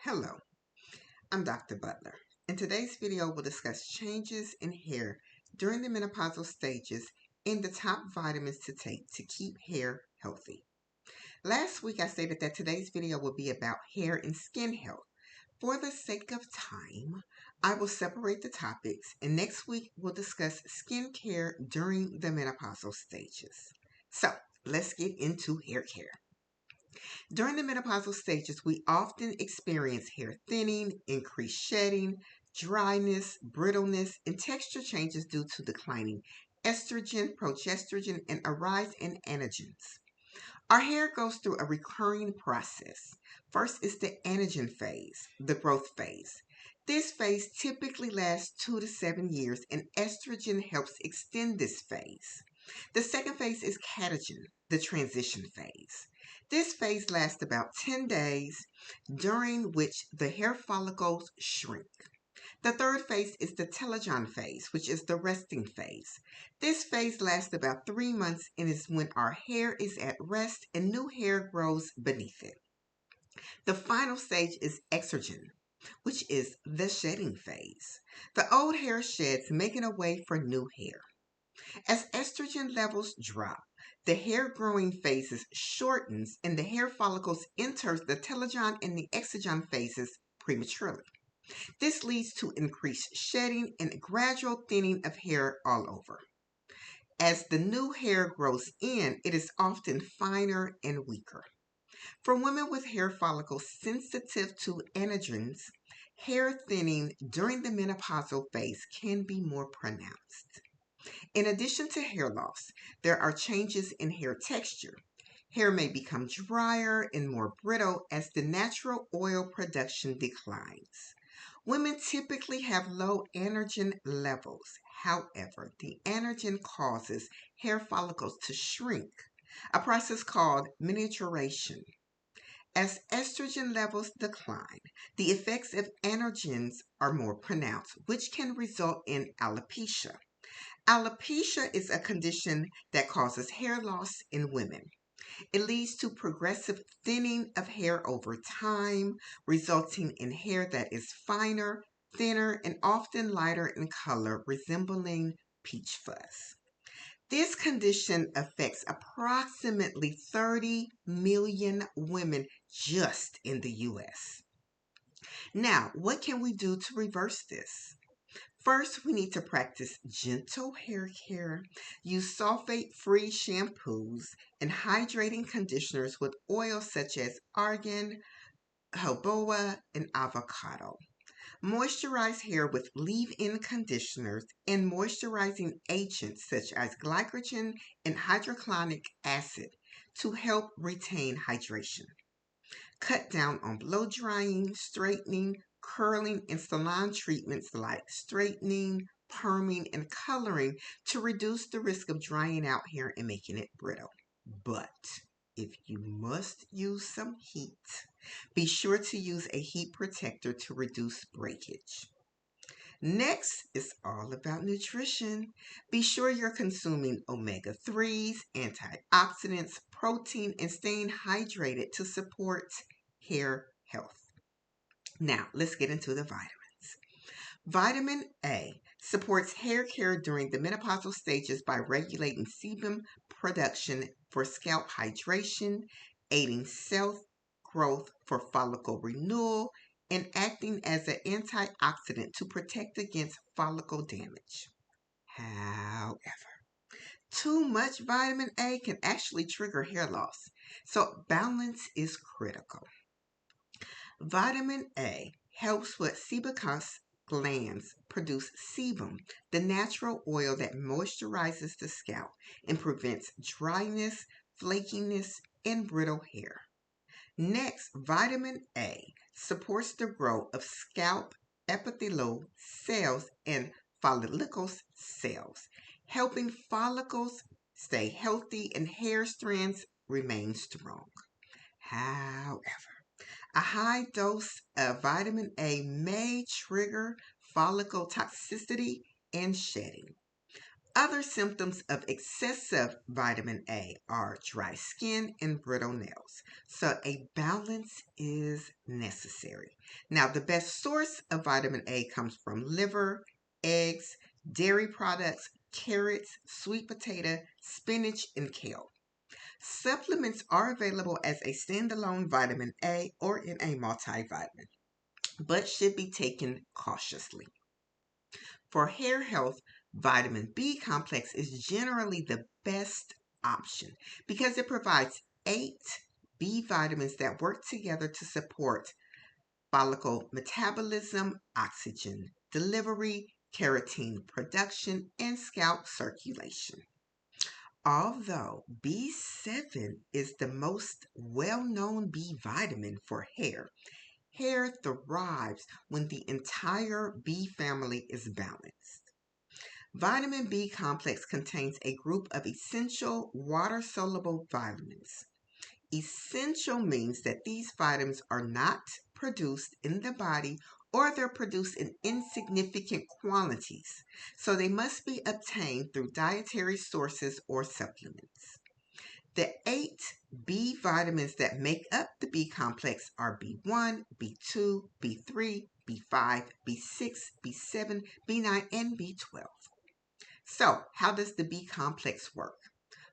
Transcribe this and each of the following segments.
Hello, I'm Dr. Butler. In today's video, we'll discuss changes in hair during the menopausal stages and the top vitamins to take to keep hair healthy. Last week, I stated that today's video will be about hair and skin health. For the sake of time, I will separate the topics, and next week we'll discuss skin care during the menopausal stages. So, let's get into hair care. During the menopausal stages, we often experience hair thinning, increased shedding, dryness, brittleness, and texture changes due to declining estrogen, progesterone, and a rise in anagens. Our hair goes through a recurring process. First is the anagen phase, the growth phase. This phase typically lasts 2 to 7 years, and estrogen helps extend this phase. The second phase is catagen, the transition phase. This phase lasts about 10 days, during which the hair follicles shrink. The third phase is the telogen phase, which is the resting phase. This phase lasts about 3 months and is when our hair is at rest and new hair grows beneath it. The final stage is estrogen, which is the shedding phase. The old hair sheds, making a way for new hair. As estrogen levels drop, the hair growing phases shortens and the hair follicles enters the telogen and the exogen phases prematurely. This leads to increased shedding and gradual thinning of hair all over. As the new hair grows in, it is often finer and weaker. For women with hair follicles sensitive to androgens, hair thinning during the menopausal phase can be more pronounced. In addition to hair loss, there are changes in hair texture. Hair may become drier and more brittle as the natural oil production declines. Women typically have low androgen levels. However, the androgen causes hair follicles to shrink, a process called miniaturization. As estrogen levels decline, the effects of androgens are more pronounced, which can result in alopecia. Alopecia is a condition that causes hair loss in women. It leads to progressive thinning of hair over time, resulting in hair that is finer, thinner, and often lighter in color, resembling peach fuzz. This condition affects approximately 30 million women just in the U.S. Now, what can we do to reverse this? First, we need to practice gentle hair care, use sulfate-free shampoos, and hydrating conditioners with oils such as argan, jojoba, and avocado. Moisturize hair with leave-in conditioners and moisturizing agents such as glycogen and hydrochloric acid to help retain hydration. Cut down on blow drying, straightening, curling, and salon treatments like straightening, perming, and coloring to reduce the risk of drying out hair and making it brittle. But if you must use some heat, be sure to use a heat protector to reduce breakage. Next is all about nutrition. Be sure you're consuming omega-3s, antioxidants, protein, and staying hydrated to support hair health. Now, let's get into the vitamins. Vitamin A supports hair care during the menopausal stages by regulating sebum production for scalp hydration, aiding cell growth for follicle renewal, and acting as an antioxidant to protect against follicle damage. However, too much vitamin A can actually trigger hair loss, so balance is critical. Vitamin A helps with sebacous glands produce sebum, the natural oil that moisturizes the scalp and prevents dryness, flakiness, and brittle hair. Next, vitamin A supports the growth of scalp epithelial cells and follicles cells, helping follicles stay healthy and hair strands remain strong. However, a high dose of vitamin A may trigger follicle toxicity and shedding. Other symptoms of excessive vitamin A are dry skin and brittle nails. So a balance is necessary. Now, the best source of vitamin A comes from liver, eggs, dairy products, carrots, sweet potato, spinach, and kale. Supplements are available as a standalone vitamin A or in a multivitamin, but should be taken cautiously. For hair health, vitamin B complex is generally the best option because it provides 8 B vitamins that work together to support follicle metabolism, oxygen delivery, keratin production, and scalp circulation. Although B7 is the most well-known B vitamin for hair, hair thrives when the entire B family is balanced. Vitamin B complex contains a group of essential water-soluble vitamins. Essential means that these vitamins are not produced in the body or they're produced in insignificant quantities, so they must be obtained through dietary sources or supplements. The 8 B vitamins that make up the B complex are B1, B2, B3, B5, B6, B7, B9, and B12. So, how does the B complex work?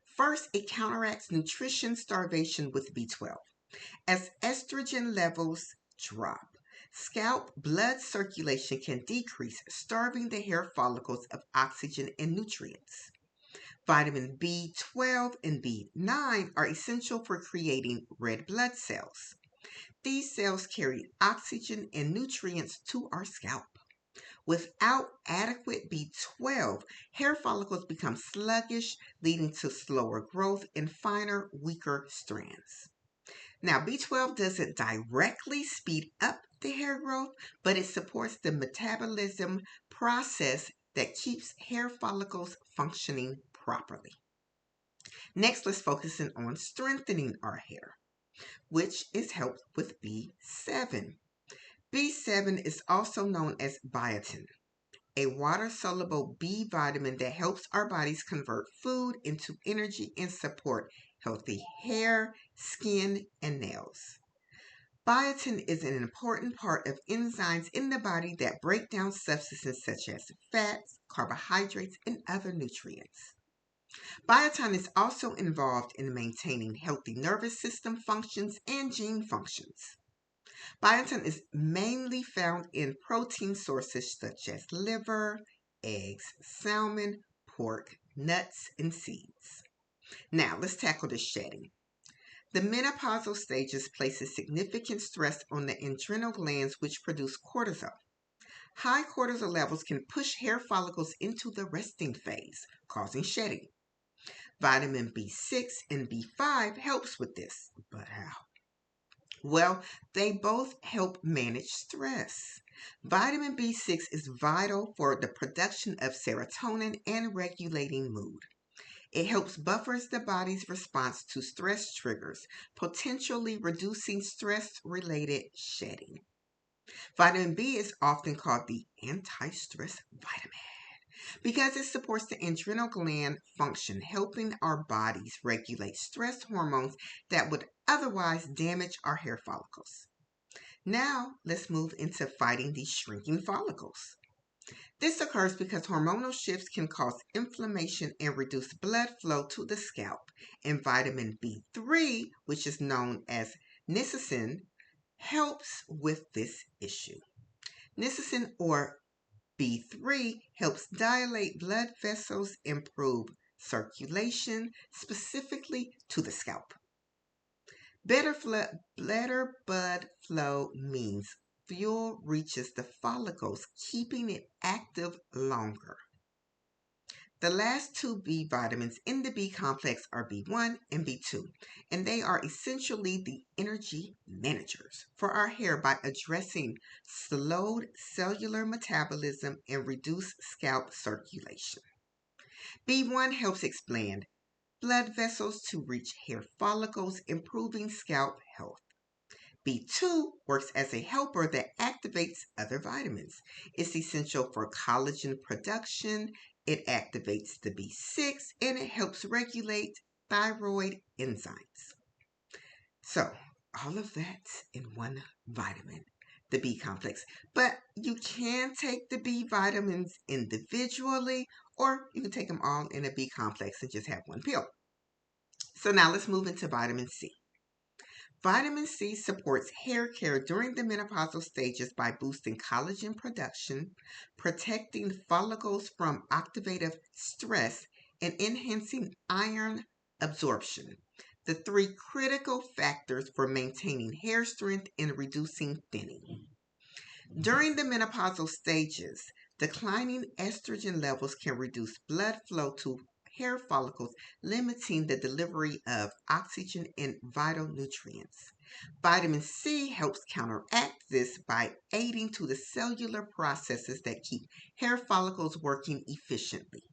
First, it counteracts nutrition starvation with B12. As estrogen levels drop, scalp blood circulation can decrease, starving the hair follicles of oxygen and nutrients. Vitamin B12 and B9 are essential for creating red blood cells. These cells carry oxygen and nutrients to our scalp. Without adequate B12, hair follicles become sluggish, leading to slower growth and finer, weaker strands. Now, B12 doesn't directly speed up the hair growth, but it supports the metabolism process that keeps hair follicles functioning properly. Next, let's focus in on strengthening our hair, which is helped with B7. B7 is also known as biotin, a water-soluble B vitamin that helps our bodies convert food into energy and support healthy hair, skin, and nails. Biotin is an important part of enzymes in the body that break down substances such as fats, carbohydrates, and other nutrients. Biotin is also involved in maintaining healthy nervous system functions and gene functions. Biotin is mainly found in protein sources such as liver, eggs, salmon, pork, nuts, and seeds. Now, let's tackle the shedding. The menopausal stages places significant stress on the adrenal glands which produce cortisol. High cortisol levels can push hair follicles into the resting phase, causing shedding. Vitamin B6 and B5 helps with this, but how? Well, they both help manage stress. Vitamin B6 is vital for the production of serotonin and regulating mood. It helps buffers the body's response to stress triggers, potentially reducing stress-related shedding. Vitamin B is often called the anti-stress vitamin because it supports the adrenal gland function, helping our bodies regulate stress hormones that would otherwise damage our hair follicles. Now, let's move into fighting these shrinking follicles. This occurs because hormonal shifts can cause inflammation and reduce blood flow to the scalp, and vitamin B3, which is known as niacin, helps with this issue. Niacin or B3 helps dilate blood vessels, improve circulation, specifically to the scalp. Better blood flow means fuel reaches the follicles, keeping it active longer. The last 2 B vitamins in the B complex are B1 and B2, and they are essentially the energy managers for our hair by addressing slowed cellular metabolism and reduced scalp circulation. B1 helps expand blood vessels to reach hair follicles, improving scalp health. B2 works as a helper that activates other vitamins. It's essential for collagen production, it activates the B6, and it helps regulate thyroid enzymes. So, all of that in one vitamin, the B complex. But you can take the B vitamins individually, or you can take them all in a B complex and just have one pill. So now let's move into vitamin C. Vitamin C supports hair care during the menopausal stages by boosting collagen production, protecting follicles from oxidative stress, and enhancing iron absorption, the three critical factors for maintaining hair strength and reducing thinning. During the menopausal stages, declining estrogen levels can reduce blood flow to hair follicles, limiting the delivery of oxygen and vital nutrients. Vitamin C helps counteract this by aiding to the cellular processes that keep hair follicles working efficiently.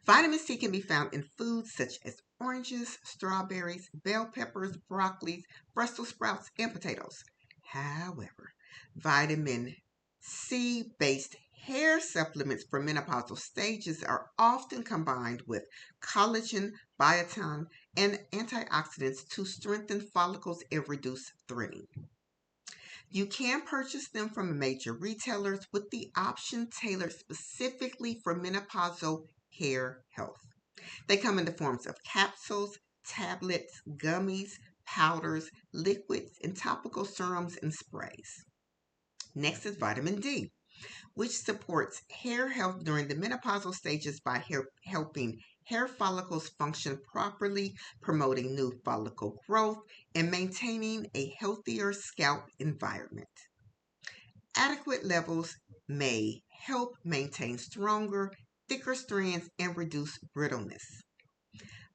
Vitamin C can be found in foods such as oranges, strawberries, bell peppers, broccoli, Brussels sprouts, and potatoes. However, vitamin C-based hair supplements for menopausal stages are often combined with collagen, biotin, and antioxidants to strengthen follicles and reduce thinning. You can purchase them from major retailers with the option tailored specifically for menopausal hair health. They come in the forms of capsules, tablets, gummies, powders, liquids, and topical serums and sprays. Next is vitamin D, which supports hair health during the menopausal stages by helping hair follicles function properly, promoting new follicle growth, and maintaining a healthier scalp environment. Adequate levels may help maintain stronger, thicker strands and reduce brittleness.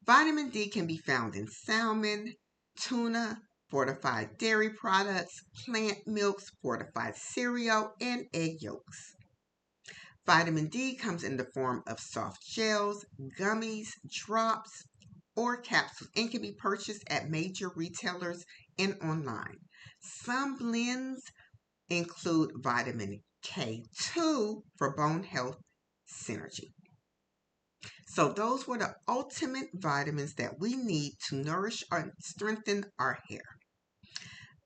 Vitamin D can be found in salmon, tuna, fortified dairy products, plant milks, fortified cereal, and egg yolks. Vitamin D comes in the form of soft gels, gummies, drops, or capsules and can be purchased at major retailers and online. Some blends include vitamin K2 for bone health synergy. So those were the ultimate vitamins that we need to nourish and strengthen our hair.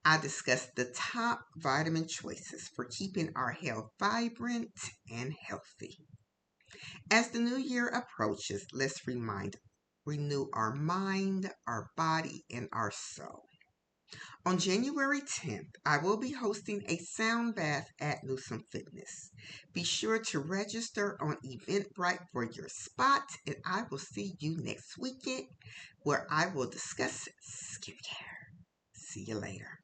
I discussed the top vitamin choices for keeping our hair vibrant and healthy. As the new year approaches, let's renew our mind, our body, and our soul. On January 10th, I will be hosting a sound bath at Newsom Fitness. Be sure to register on Eventbrite for your spot, and I will see you next weekend where I will discuss skincare. See you later.